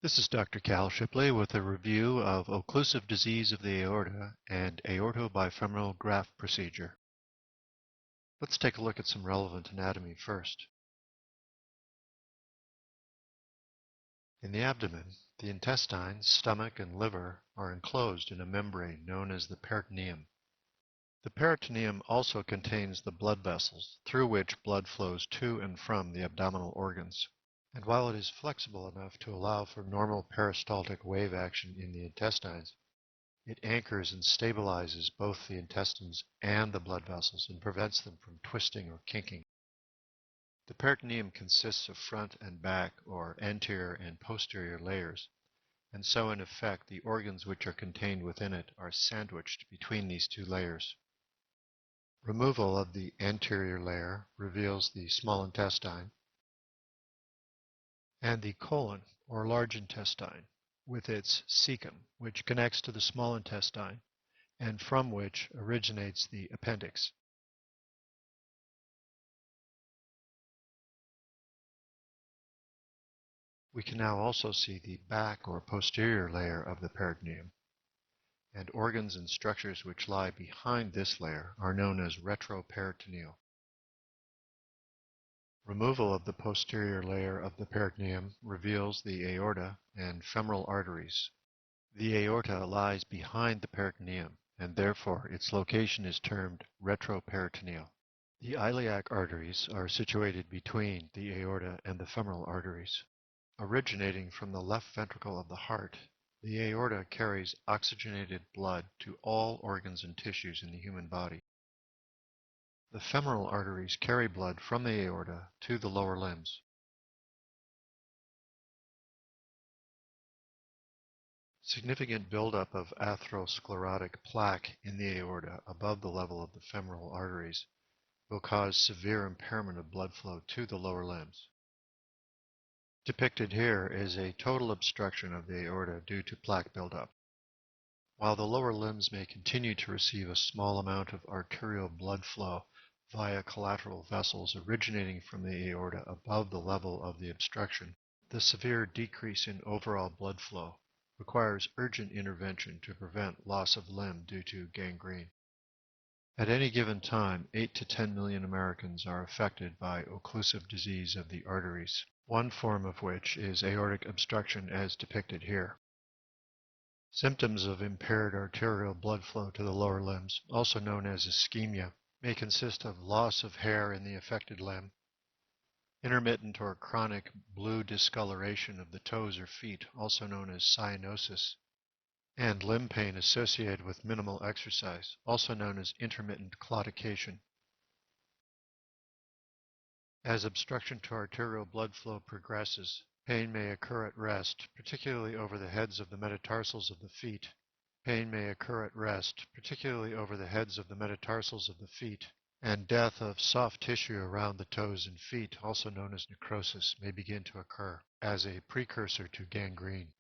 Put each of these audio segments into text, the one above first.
This is Dr. Cal Shipley with a review of occlusive disease of the aorta and aortobifemoral graft procedure. Let's take a look at some relevant anatomy first. In the abdomen, the intestines, stomach, and liver are enclosed in a membrane known as the peritoneum. The peritoneum also contains the blood vessels through which blood flows to and from the abdominal organs. And while it is flexible enough to allow for normal peristaltic wave action in the intestines, it anchors and stabilizes both the intestines and the blood vessels and prevents them from twisting or kinking. The peritoneum consists of front and back, or anterior and posterior layers, and so in effect the organs which are contained within it are sandwiched between these two layers. Removal of the anterior layer reveals the small intestine and the colon, or large intestine, with its cecum, which connects to the small intestine and from which originates the appendix. We can now also see the back or posterior layer of the peritoneum, and organs and structures which lie behind this layer are known as retroperitoneal. Removal of the posterior layer of the peritoneum reveals the aorta and femoral arteries. The aorta lies behind the peritoneum, and therefore its location is termed retroperitoneal. The iliac arteries are situated between the aorta and the femoral arteries. Originating from the left ventricle of the heart, the aorta carries oxygenated blood to all organs and tissues in the human body. The femoral arteries carry blood from the aorta to the lower limbs. Significant buildup of atherosclerotic plaque in the aorta above the level of the femoral arteries will cause severe impairment of blood flow to the lower limbs. Depicted here is a total obstruction of the aorta due to plaque buildup. While the lower limbs may continue to receive a small amount of arterial blood flow via collateral vessels originating from the aorta above the level of the obstruction, the severe decrease in overall blood flow requires urgent intervention to prevent loss of limb due to gangrene. At any given time, 8 to 10 million Americans are affected by occlusive disease of the arteries, one form of which is aortic obstruction as depicted here. Symptoms of impaired arterial blood flow to the lower limbs, also known as ischemia, may consist of loss of hair in the affected limb, intermittent or chronic blue discoloration of the toes or feet, also known as cyanosis, and limb pain associated with minimal exercise, also known as intermittent claudication. As obstruction to arterial blood flow progresses, pain may occur at rest, particularly over the heads of the metatarsals of the feet. Pain may occur at rest, particularly over the heads of the metatarsals of the feet, and death of soft tissue around the toes and feet, also known as necrosis, may begin to occur as a precursor to gangrene.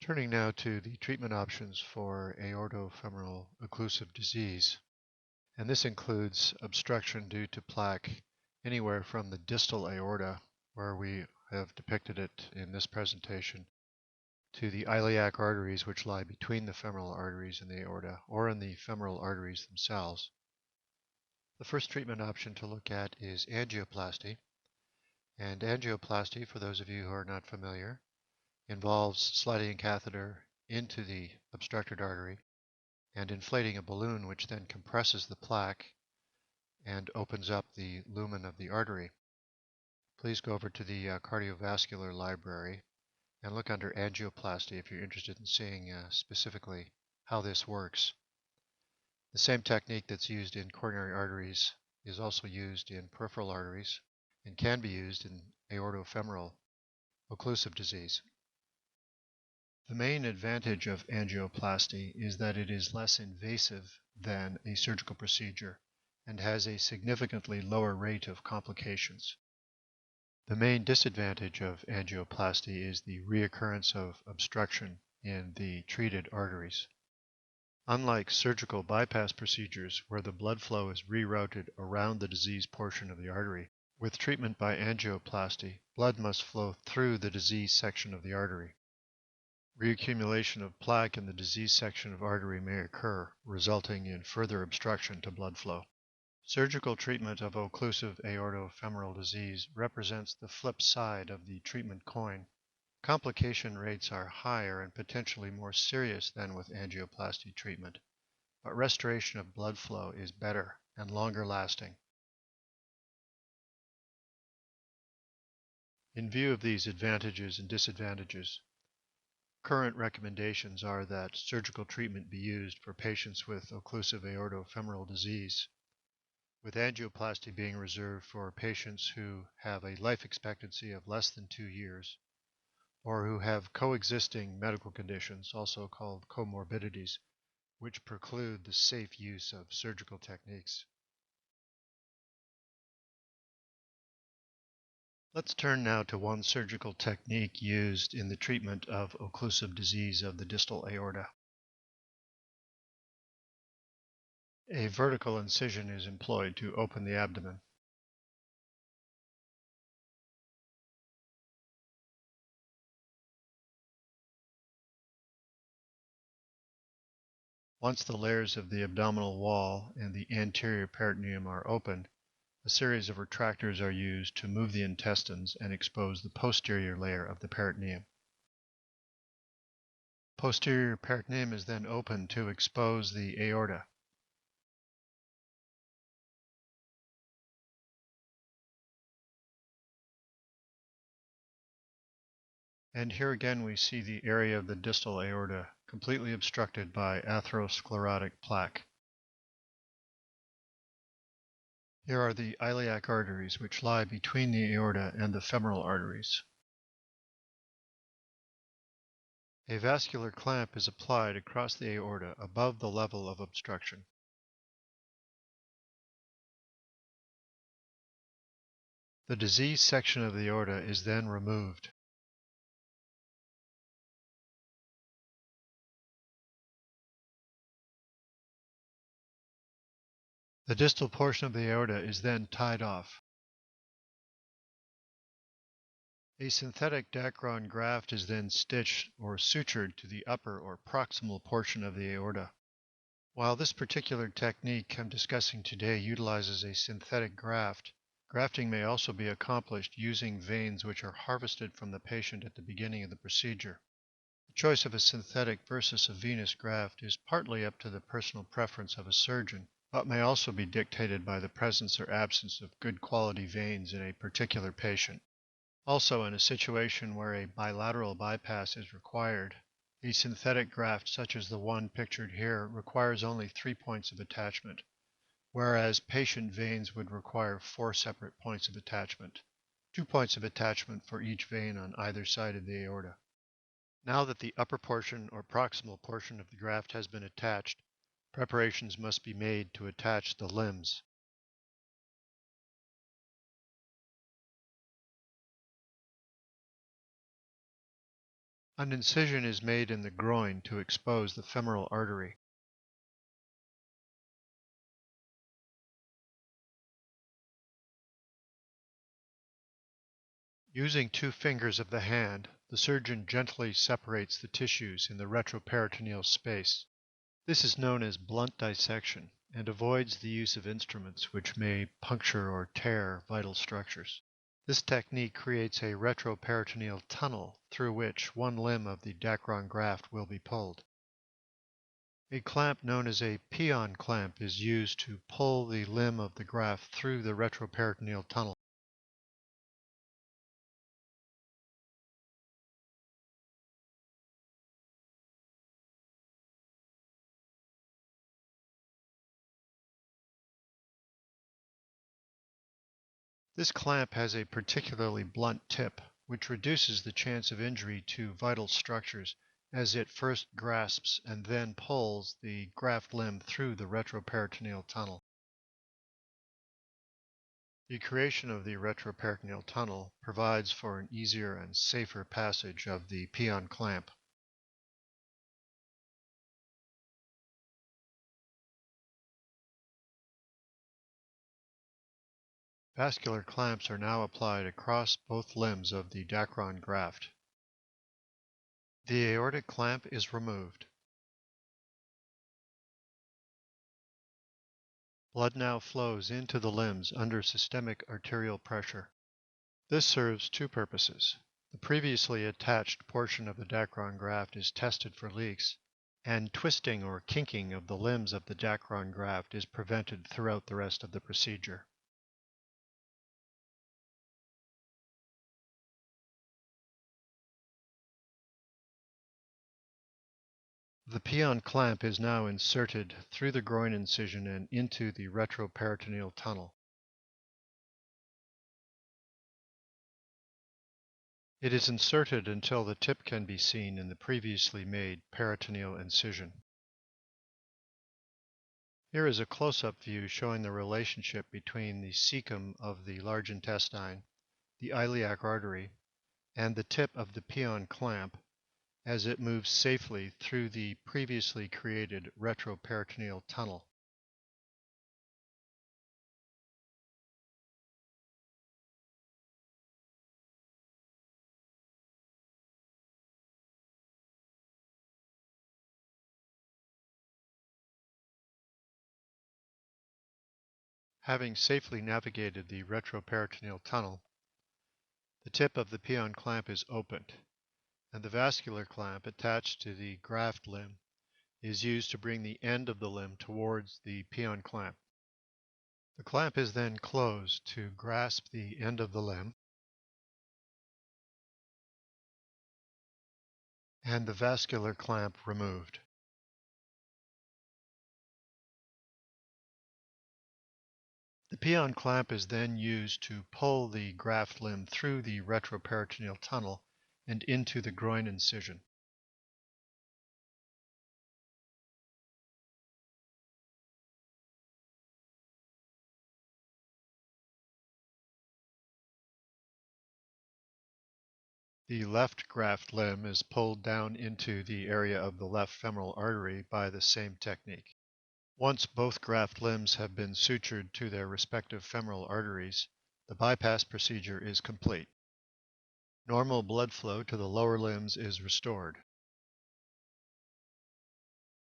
Turning now to the treatment options for aortofemoral occlusive disease, and this includes obstruction due to plaque anywhere from the distal aorta, where we have depicted it in this presentation, to the iliac arteries which lie between the femoral arteries and the aorta, or in the femoral arteries themselves. The first treatment option to look at is angioplasty, and angioplasty, for those of you who are not familiar, involves sliding a catheter into the obstructed artery and inflating a balloon which then compresses the plaque and opens up the lumen of the artery. Please go over to the cardiovascular library and look under angioplasty if you're interested in seeing specifically how this works. The same technique that's used in coronary arteries is also used in peripheral arteries and can be used in aortofemoral occlusive disease. The main advantage of angioplasty is that it is less invasive than a surgical procedure and has a significantly lower rate of complications. The main disadvantage of angioplasty is the reoccurrence of obstruction in the treated arteries. Unlike surgical bypass procedures where the blood flow is rerouted around the diseased portion of the artery, with treatment by angioplasty, blood must flow through the diseased section of the artery. Reaccumulation of plaque in the diseased section of artery may occur, resulting in further obstruction to blood flow. Surgical treatment of occlusive aortofemoral disease represents the flip side of the treatment coin. Complication rates are higher and potentially more serious than with angioplasty treatment, but restoration of blood flow is better and longer lasting. In view of these advantages and disadvantages, current recommendations are that surgical treatment be used for patients with occlusive aortofemoral disease, with angioplasty being reserved for patients who have a life expectancy of less than 2 years or who have coexisting medical conditions, also called comorbidities, which preclude the safe use of surgical techniques. Let's turn now to one surgical technique used in the treatment of occlusive disease of the distal aorta. A vertical incision is employed to open the abdomen. Once the layers of the abdominal wall and the anterior peritoneum are opened, a series of retractors are used to move the intestines and expose the posterior layer of the peritoneum. Posterior peritoneum is then opened to expose the aorta. And here again we see the area of the distal aorta completely obstructed by atherosclerotic plaque. Here are the iliac arteries which lie between the aorta and the femoral arteries. A vascular clamp is applied across the aorta above the level of obstruction. The diseased section of the aorta is then removed. The distal portion of the aorta is then tied off. A synthetic Dacron graft is then stitched or sutured to the upper or proximal portion of the aorta. While this particular technique I'm discussing today utilizes a synthetic graft, grafting may also be accomplished using veins which are harvested from the patient at the beginning of the procedure. The choice of a synthetic versus a venous graft is partly up to the personal preference of a surgeon, but may also be dictated by the presence or absence of good quality veins in a particular patient. Also, in a situation where a bilateral bypass is required, a synthetic graft such as the one pictured here requires only 3 points of attachment, whereas patient veins would require 4 separate points of attachment, 2 points of attachment for each vein on either side of the aorta. Now that the upper portion or proximal portion of the graft has been attached, preparations must be made to attach the limbs. An incision is made in the groin to expose the femoral artery. Using 2 fingers of the hand, the surgeon gently separates the tissues in the retroperitoneal space. This is known as blunt dissection and avoids the use of instruments which may puncture or tear vital structures. This technique creates a retroperitoneal tunnel through which one limb of the Dacron graft will be pulled. A clamp known as a peon clamp is used to pull the limb of the graft through the retroperitoneal tunnel. This clamp has a particularly blunt tip, which reduces the chance of injury to vital structures as it first grasps and then pulls the graft limb through the retroperitoneal tunnel. The creation of the retroperitoneal tunnel provides for an easier and safer passage of the peon clamp. Vascular clamps are now applied across both limbs of the Dacron graft. The aortic clamp is removed. Blood now flows into the limbs under systemic arterial pressure. This serves two purposes. The previously attached portion of the Dacron graft is tested for leaks, and twisting or kinking of the limbs of the Dacron graft is prevented throughout the rest of the procedure. The Pion clamp is now inserted through the groin incision and into the retroperitoneal tunnel. It is inserted until the tip can be seen in the previously made peritoneal incision. Here is a close-up view showing the relationship between the cecum of the large intestine, the iliac artery, and the tip of the Pion clamp as it moves safely through the previously created retroperitoneal tunnel. Having safely navigated the retroperitoneal tunnel, the tip of the Pion clamp is opened, and the vascular clamp attached to the graft limb is used to bring the end of the limb towards the Pion clamp. The clamp is then closed to grasp the end of the limb, and the vascular clamp removed. The Pion clamp is then used to pull the graft limb through the retroperitoneal tunnel and into the groin incision. The left graft limb is pulled down into the area of the left femoral artery by the same technique. Once both graft limbs have been sutured to their respective femoral arteries, the bypass procedure is complete. Normal blood flow to the lower limbs is restored.